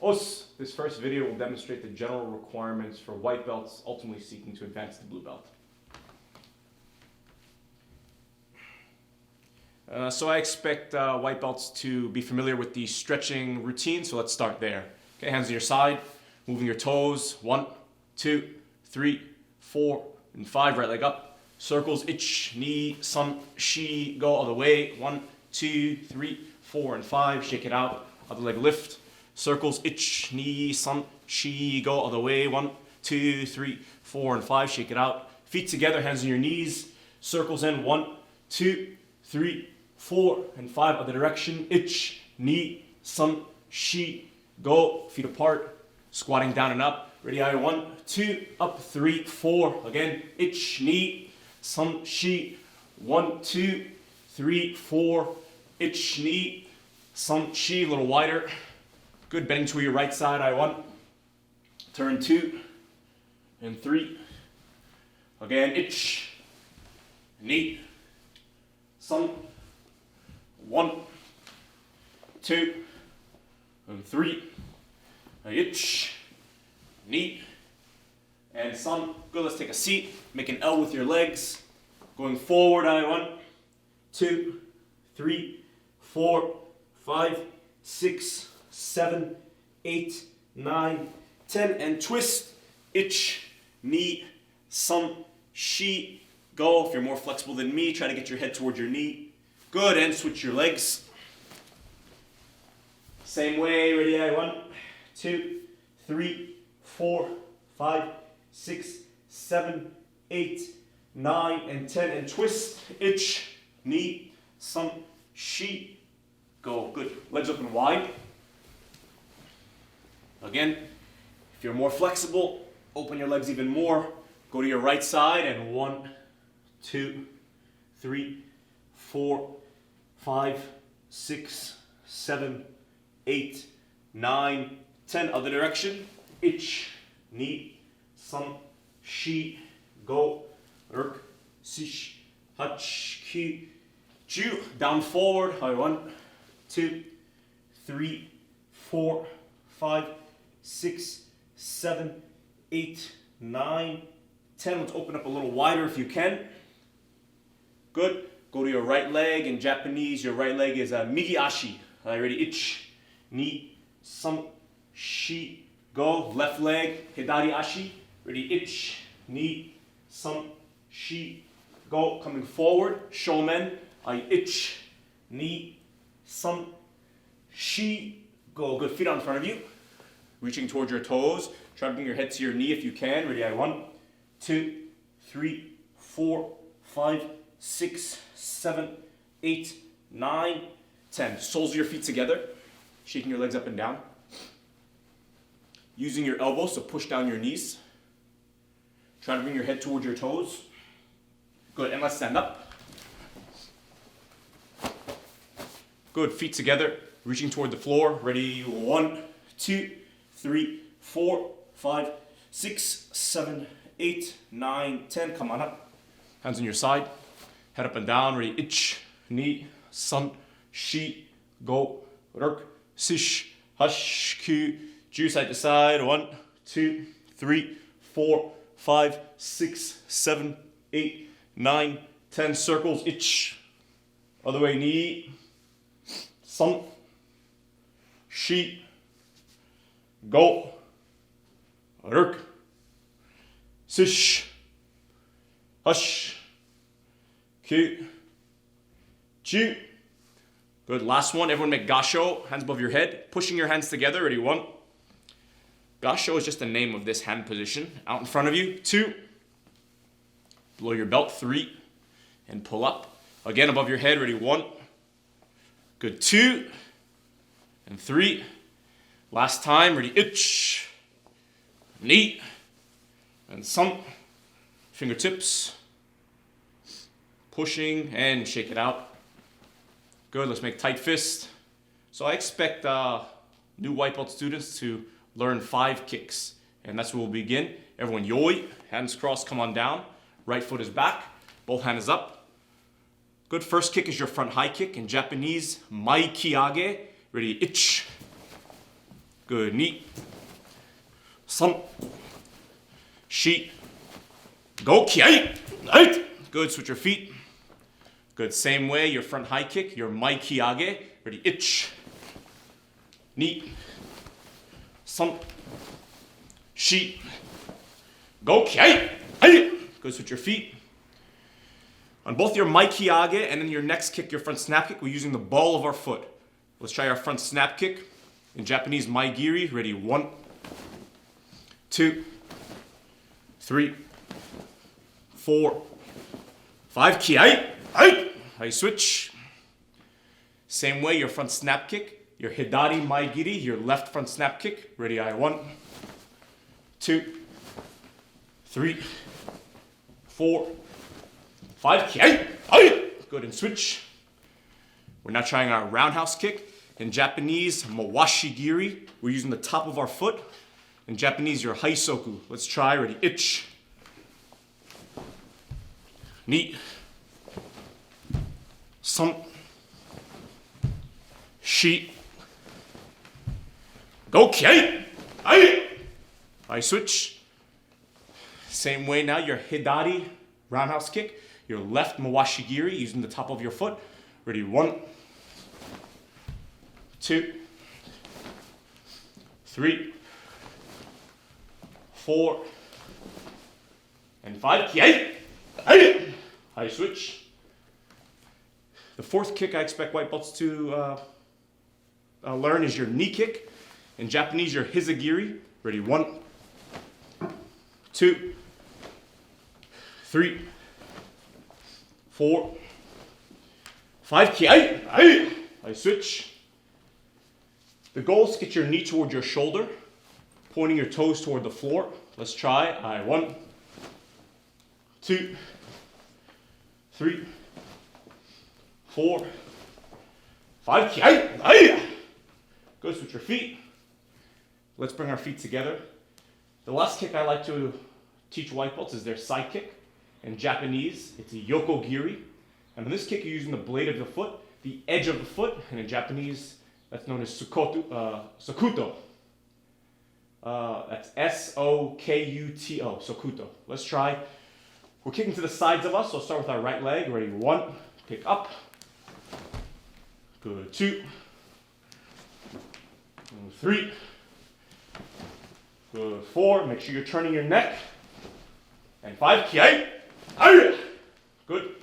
This first video will demonstrate the general requirements for white belts ultimately seeking to advance to blue belt. So I expect white belts to be familiar with the stretching routine, so let's start there. Okay, hands to your side, moving your toes, 1, 2, 3, 4, and 5, right leg up. Circles, ich, ni, san, shi, go all the way, 1, 2, 3, 4, and 5, shake it out, other leg lift. Circles, ich, ni, san, shi, go all the way, 1, 2, 3, 4, and 5, shake it out. Feet together, hands on your knees, circles in, 1, 2, 3, 4, and 5, other direction, ich, ni, san, shi, go, feet apart, squatting down and up. Ready, 1, 2, up, 3, 4, again, ich, ni, san, shi, 1, 2, 3, 4, ich, ni, san, shi, a little wider. Good, bending to your right side, 1, turn 2, and 3, again, ich, ni, san, 1, 2, and 3, ich, ni, and san. Good, let's take a seat, make an L with your legs, going forward, 1, 2, 3, 4, 5, 6, 7, 8, 9, 10, and twist, ich, ni, san, shi, go. If you're more flexible than me, try to get your head towards your knee. Good, and switch your legs. Same way, ready, 1, 2, 3, 4, 5, 6, 7, 8, 9, and 10, and twist, ich, ni, san, shi, go. Good, legs open wide. Again, if you're more flexible, open your legs even more. Go to your right side, and 1, 2, 3, 4, 5, 6, 7, 8, 9, 10. Other direction. Ich, ni, san, shi, go. Ruk, sish, hach, ki, ju. Down forward. 1, 2, 3, 4, 5, 6, 7, 8, 9, 10. Let's open up a little wider if you can. Good. Go to your right leg. In Japanese, your right leg is migi ashi. Ready? Ich, ni, san, shi, go. Left leg, hidari ashi. Ready? Ich, ni, san, shi, go. Coming forward, shomen. Ich, ni, san, shi, go. Good. Feet on front of you. Reaching towards your toes. Try to bring your head to your knee if you can. Ready? 1, 2, 3, 4, 5, 6, 7, 8, 9, 10. Soles of your feet together. Shaking your legs up and down. Using your elbows to push down your knees. Try to bring your head towards your toes. Good, and let's stand up. Good, feet together. Reaching toward the floor. Ready? 1, 2, 3, 4, 5, 6, 7, 8, 9, 10. Come on up. Hands on your side. Head up and down. Ready? Ich, ni, san, shi, go. Ruk, sish, hash, ku, ju. Side to side. 1, 2, 3, 4, 5, 6, 7, 8, 9, 10. Circles. Ich. Other way. Ni, san, shi, go. Ruk, sish, hash, ku, ju. Good. Last one. Everyone make gasho. Hands above your head. Pushing your hands together. Ready? 1. Gasho is just the name of this hand position. Out in front of you. 2. Below your belt. 3. And pull up. Again above your head. Ready? 1. Good. 2. And 3. Last time. Ready? Ich. Ni. And san. Fingertips. Pushing and shake it out. Good, let's make tight fist. So I expect new white belt students to learn 5 kicks. And that's where we'll begin. Everyone yoi, hands crossed, come on down. Right foot is back, both hands up. Good, first kick is your front high kick. In Japanese, mai kiage. Ready, ich. Good. Ni. San. Shi. Go. Kiai. Right. Good. Switch your feet. Good. Same way. Your front high kick. Your mai kiage. Ready. Ich. Ni. San. Shi. Go. Kiai. Good. Switch your feet. On both your mai kiage and then your next kick, your front snap kick, we're using the ball of our foot. Let's try our front snap kick. In Japanese, mai giri. Ready. 1, 2, 3, 4, 5. Kiai. I switch. Same way, your front snap kick. Your hidari mai giri, your left front snap kick. Ready. 1, 2, 3, 4, 5. Kiai. Good. And switch. We're now trying our roundhouse kick. In Japanese, mawashi giri. We're using the top of our foot. In Japanese, your haisoku. Let's try. Ready. Ich. Ni. San. Shi. Go. Kiai. I switch. Same way now, your hidari roundhouse kick. Your left mawashi giri using the top of your foot. Ready. 1, 2, 3, 4, and 5. Kiai. I switch. The fourth kick I expect white belts to learn is your knee kick. In Japanese, your hizagiri. Ready. 1, 2, 3, 4, 5. Kiai. I switch. The goal is to get your knee towards your shoulder, pointing your toes toward the floor. Let's try. 1, 2, 3, 4, 5. Kiai. Go switch your feet. Let's bring our feet together. The last kick I like to teach white belts is their side kick. In Japanese, it's a yoko giri. And in this kick, you're using the blade of the foot, the edge of the foot, and in Japanese, that's known as sokuto. That's S-O-K-U-T-O, sokuto. Let's try. We're kicking to the sides of us, so I'll start with our right leg. Ready. 1, kick up. Good. 2, 3. Good. 4. Make sure you're turning your neck. And 5. Kiai. Good.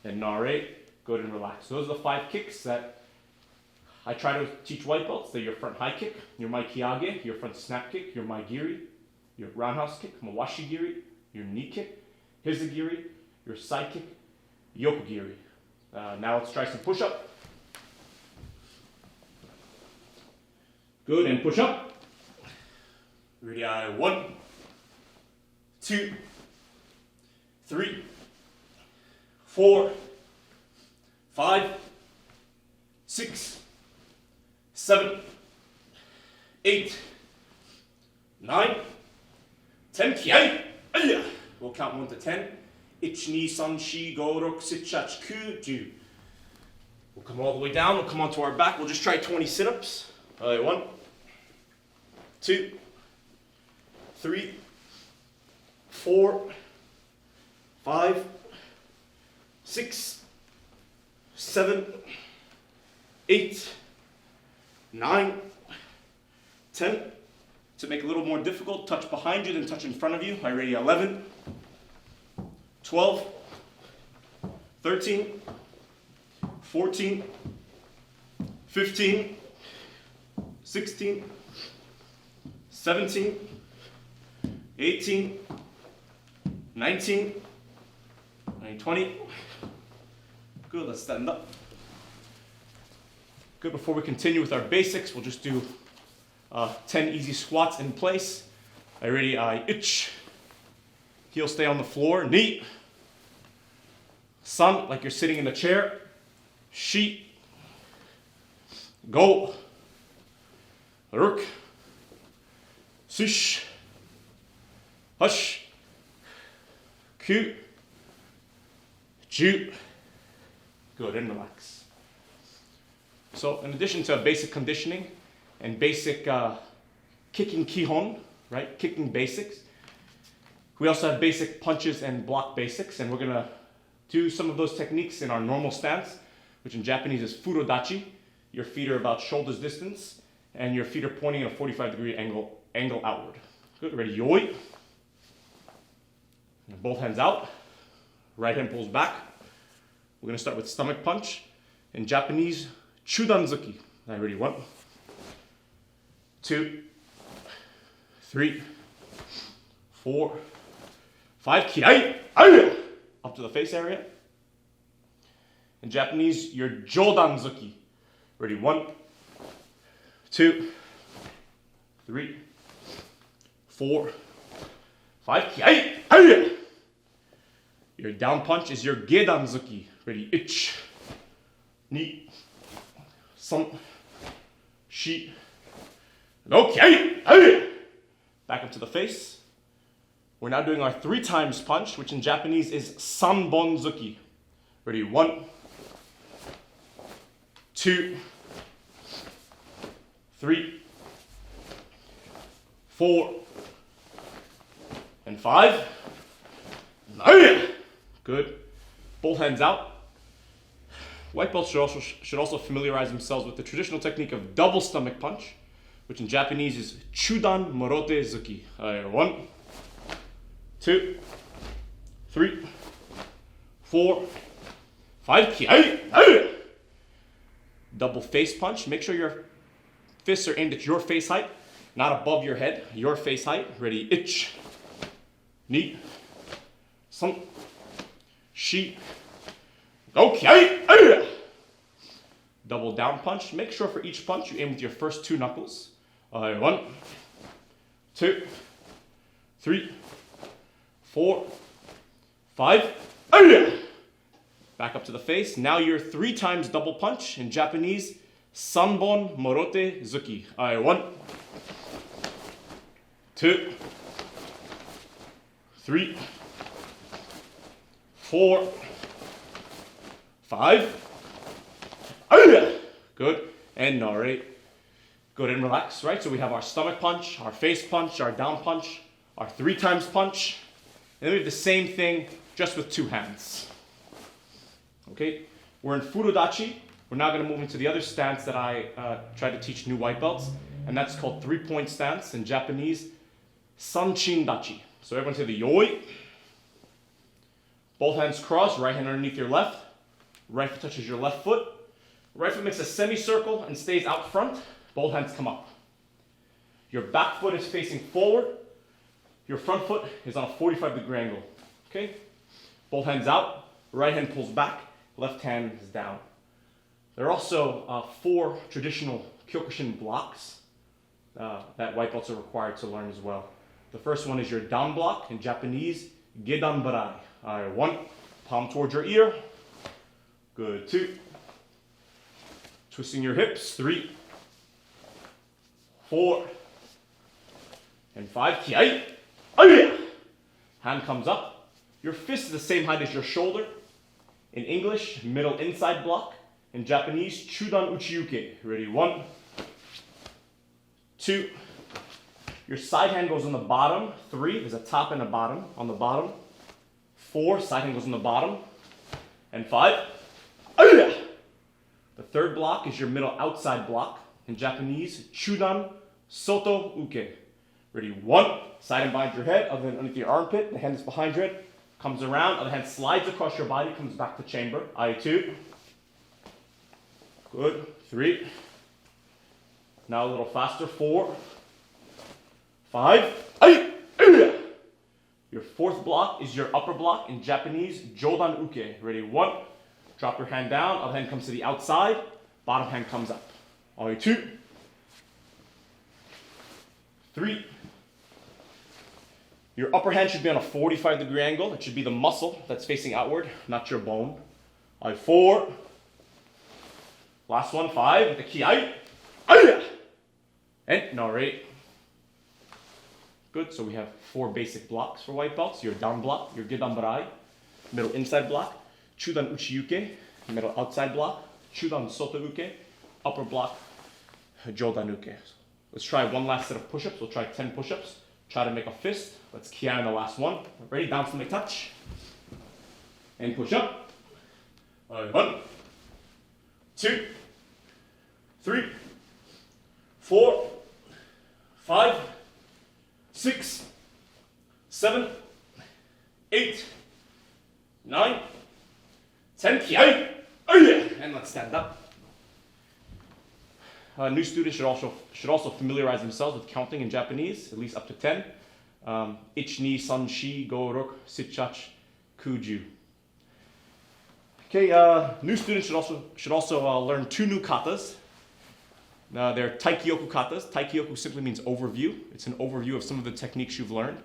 And nare. Good and relax. So those are the 5 kicks that I try to teach white belts. They're your front high kick, your mai kiage, your front snap kick, your mai giri, your roundhouse kick, mawashi giri, your knee kick, hizagiri, your side kick, yoko giri. Now let's try some push-up. Good, and push up. Ready. 1, 2, 3, 4, 5, 6, 7, 8, 9, 10. Kiai. We'll count 1 to 10. Ichi, ni, san, shi, go, roku, sitchachi, ku, ju. We'll come all the way down. We'll come onto our back. We'll just try 20 sit-ups. 1, 2, 3, 4, 5, 6, 7, 8, 9, 10. To make it a little more difficult, touch behind you, then touch in front of you. Are you ready? 11, 12, 13, 14, 15, 16, 17, 18, 19, 20. Good, let's stand up. Good, before we continue with our basics, we'll just do 10 easy squats in place. Are you ready? Ich. Heel stay on the floor. Ni. San, like you're sitting in a chair. Shi. Go. Ruk. Sush. Hush. Ku. Ju. Good, and relax. So in addition to basic conditioning and basic kicking Kihon, right? Kicking basics. We also have basic punches and block basics, and we're gonna do some of those techniques in our normal stance, which in Japanese is furodachi. Your feet are about shoulders distance, and your feet are pointing at a 45-degree angle outward. Good, ready, yoi. And both hands out. Right hand pulls back. We're gonna start with stomach punch. In Japanese, chudanzuki. All right, ready, 1, 2, 3, 4, 5, kiai, up to the face area. In Japanese, your jodanzuki. Ready, 1, 2, 3, 4, 5, kiai, Your down punch is your gedanzuki. Ready, 1, 2, 3, 4, kiai, back up to the face. We're now doing our 3 times punch, which in Japanese is sanbonzuki. Ready, 1, 2, 3, 4, and 5. Good. Both hands out. White belts should also familiarize themselves with the traditional technique of double stomach punch, which in Japanese is chudan morote zuki. 1, 2, 3, 4, 5, kiai. Double face punch. Make sure your fists are aimed at your face height, not above your head. Your face height. Ready, 1, 2, 3, 4, kiai. Double down punch. Make sure for each punch you aim with your first 2 knuckles. 1, 2, 3, 4, 5. Back up to the face. Now your 3 times double punch. In Japanese, sanbon morote zuki. 1, 2, 3, 4, 5. Good. And narrate. Good, and relax, right? So we have our stomach punch, our face punch, our down punch, our 3 times punch. And then we have the same thing, just with 2 hands. Okay? We're in furodachi. We're now going to move into the other stance that I try to teach new white belts, and that's called 3-point stance. In Japanese, sanchin-dachi. So everyone say the yoi. Both hands crossed, right hand underneath your left. Right foot touches your left foot. Right foot makes a semicircle and stays out front. Both hands come up. Your back foot is facing forward. Your front foot is on a 45-degree angle. Okay? Both hands out. Right hand pulls back. Left hand is down. There are also 4 traditional Kyokushin blocks that white belts are required to learn as well. The first one is your down block. In Japanese, gedan barai. 1, palm towards your ear. Good. 2. Twisting your hips. 3, 4, and 5. Kiai. Hand comes up. Your fist is the same height as your shoulder. In English, middle inside block. In Japanese, chudan uchiuke. Ready? 1, 2. Your side hand goes on the bottom. 3, there's a top and a bottom on the bottom. 4, side hand goes on the bottom. And 5. The third block is your middle outside block. In Japanese, chudan soto uke. Ready? 1, side hand behind your head, other hand underneath your armpit. The hand is behind your head, comes around, other hand slides across your body, comes back to chamber. 2. Good. 3. Now a little faster. 4, 5. Your fourth block is your upper block. In Japanese, jodan uke. Ready? 1. Drop your hand down. Other hand comes to the outside. Bottom hand comes up. 2. 3. Your upper hand should be on a 45-degree angle. It should be the muscle that's facing outward, not your bone. 4. Last one, 5. The kiai. And narrate. Good. So we have 4 basic blocks for white belts. Your down block, your gedan barai, middle inside block, chudan uchiuke, middle outside block, chudan soto uke, upper block, jodan uke. Let's try one last set of push-ups. We'll try 10 push-ups. Try to make a fist. Let's Kihon the last one. Ready? Down from the touch. And push up. 1, 2, 3, 4, 5, 6, 7, 8, 9, 10. Kihon. Oh yeah! And let's stand up. New students should also familiarize themselves with counting in Japanese, at least up to 10. Ichi, ni, san, shi, go, roku, sitchach, kuju. Okay, new students should also learn 2 new katas. They're Taikyoku katas. Taikyoku simply means overview. It's an overview of some of the techniques you've learned.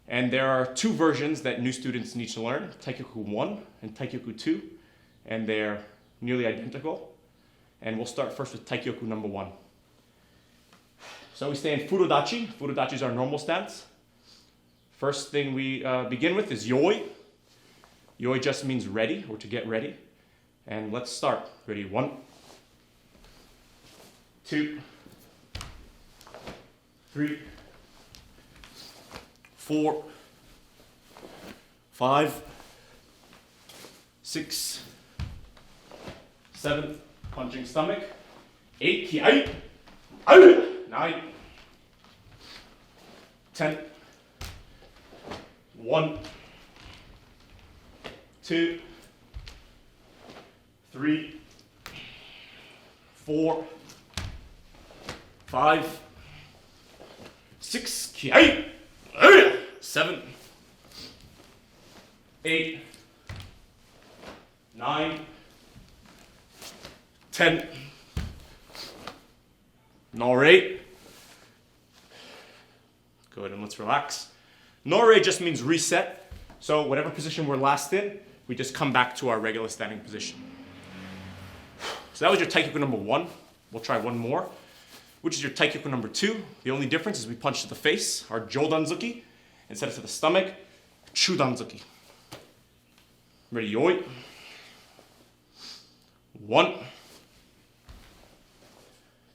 And there are 2 versions that new students need to learn, Taikyoku 1 and Taikyoku 2, and they're nearly identical. And we'll start first with Taikyoku number 1. So we stay in Furodachi. Furodachi is our normal stance. First thing we begin with is Yoi. Yoi just means ready, or to get ready. And let's start. Ready? 1, 2, 3, 4, 5, 6, 7, punching stomach, 8, Kihon, 9, 10, 1, 2, 3, 4, 5, 6, Kihon, 7, 8, 9, 10, Nore. Good, and let's relax. Nore just means reset. So whatever position we're last in, we just come back to our regular standing position. So that was your Taikyoku number 1. We'll try one more, which is your Taikyoku number 2. The only difference is we punch to the face, our Jodanzuki, instead of to the stomach, Chudanzuki. Ready, Yoi. 1,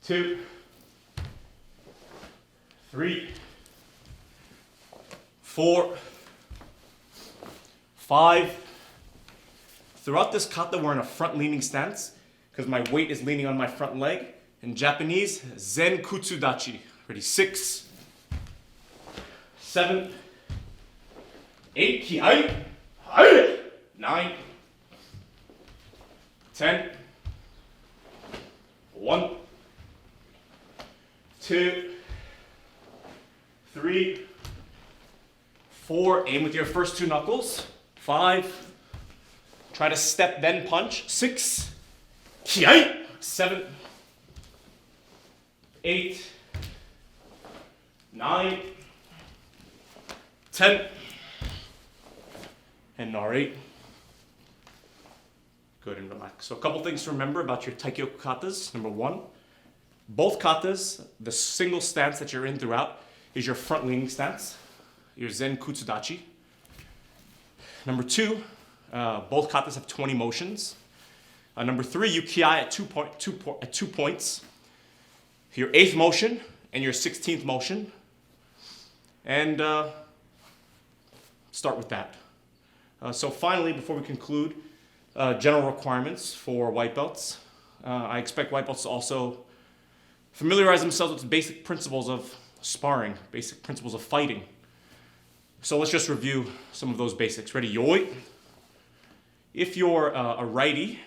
2, 3, 4, 5. Throughout this kata, we're in a front-leaning stance because my weight is leaning on my front leg. In Japanese, Zen Kutsudachi. Ready? 6, 7, 8, Kihon, 9, 10, 1, 2, 3, 4. Aim with your first 2 knuckles. 5. Try to step, then punch. 6. Kihon. 7. 8. 9. 10. And Nari. Good, and relax. So a couple things to remember about your Taikyoku katas. Number 1, both katas, the single stance that you're in throughout is your front leaning stance, your Zen Kutsudachi. Number 2, both katas have 20 motions. Number 3, you ki at 2 points. Your 8th motion and your 16th motion. And start with that. So finally, before we conclude, general requirements for white belts. I expect white belts to also familiarize themselves with the basic principles of sparring, basic principles of fighting. So let's just review some of those basics. Ready? Yoi. If you're a righty,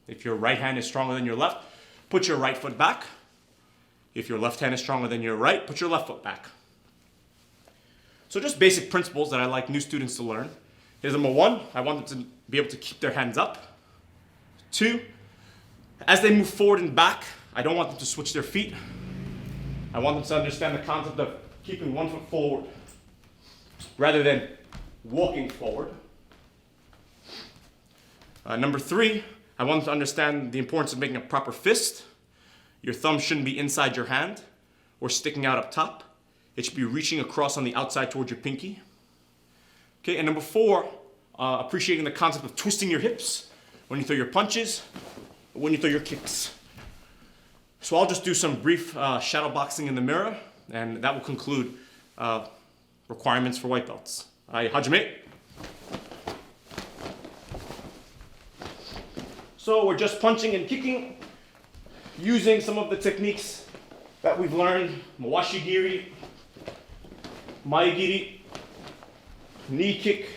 if your right hand is stronger than your left, put your right foot back. If your left hand is stronger than your right, put your left foot back. So just basic principles that I like new students to learn. Here's number 1, I want them to be able to keep their hands up. 2, as they move forward and back, I don't want them to switch their feet. I want them to understand the concept of keeping one foot forward rather than walking forward. Number 3, I want them to understand the importance of making a proper fist. Your thumb shouldn't be inside your hand or sticking out up top. It should be reaching across on the outside towards your pinky. Okay, and number 4, appreciating the concept of twisting your hips when you throw your punches, when you throw your kicks. So I'll just do some brief shadow boxing in the mirror, and that will conclude requirements for white belts. Hajime. So we're just punching and kicking, using some of the techniques that we've learned. Mawashigiri, Maegiri, knee kick,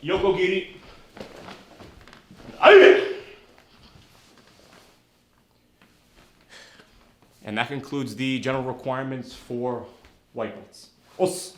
Yokogiri. And that concludes the general requirements for white belts. Os.